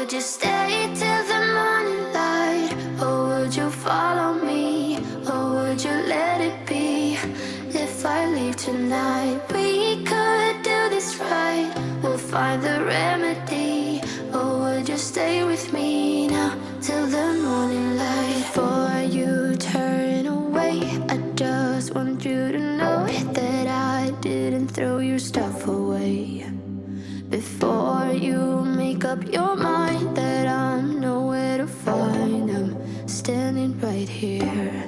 would you stay till the morning light? Or would you follow me? Or would you let it be? If I leave tonight, we could do this right. We'll find the remedy. Or would you stay with me now till the morning light? Before you turn away, I just want you to know that I didn't throw your stuff away. Before you make up your mind that I'm nowhere to find, I'm standing right here.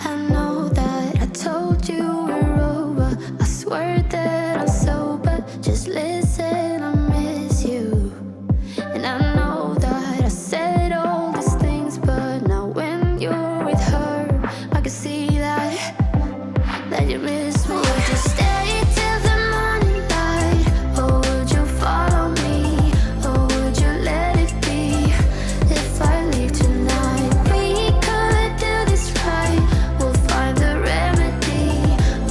I know that I told you we're over. I swear that I'm sober. Just listen, I miss you. And I know that I said all these things, but now when you're with her, I can see that you miss me. Would you stay till the morning light? Or would you follow me? Or would you let it be? If I leave tonight, we could do this right. We'll find the remedy.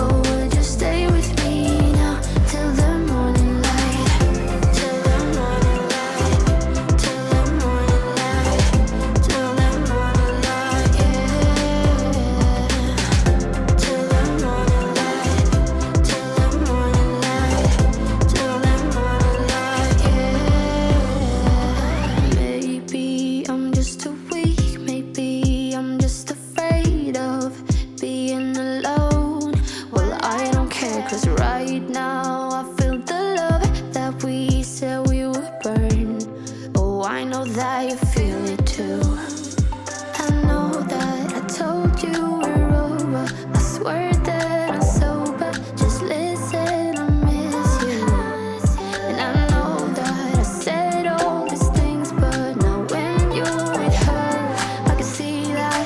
Or would you stay with me now till the morning light? Till the morning light. Till the morning light. Till the morning light, yeah. Till the morning light. Till the morning light. Till the morning light, yeah. Maybe I'm just too weak. Maybe I'm just afraid of being alone. Well, I don't care, 'cause right now I feel the love that we said we would burn. Oh, I know that you feel it too. I know that I told you we're over. I swear that I'm sober. Just listen, I miss you. And I know that I said all these things, but now when you're with her, I can see that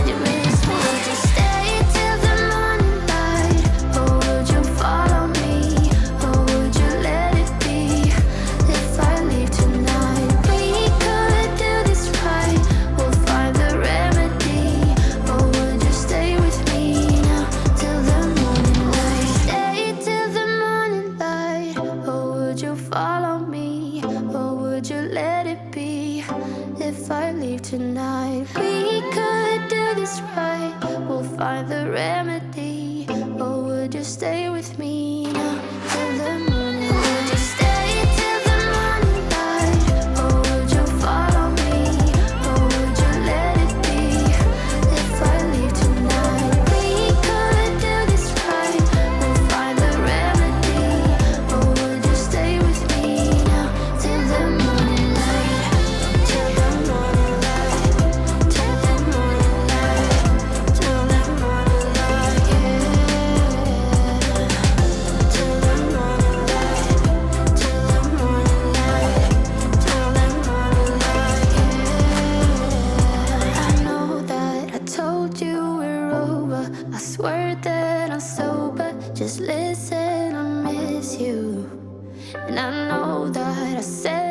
you miss me. Would you stay till the morning light? Or would you follow me? Or would you let it be? If I leave tonight, we could do this right. We'll find the remedy. Or would you stay with me now till the morning light? Stay till the morning light. Or would you follow me? Or would you let it be? If I leave tonight, we could do this right. We'll find the remedy. Or would you stay with me now till the morning? Would you stay till the morning light? Or would you follow me? Or would you let it be? If I leave tonight, we could do this right. We'll find the remedy. Or would you stay with me now till the morning light? Till the morning light. Till the morning light. Till the morning light, yeah. Till the morning light. Till the morning light. Till the morning light, yeah. I know that I told you we're over. I swear that I'm sober. Just listen, I miss you. And I know that I said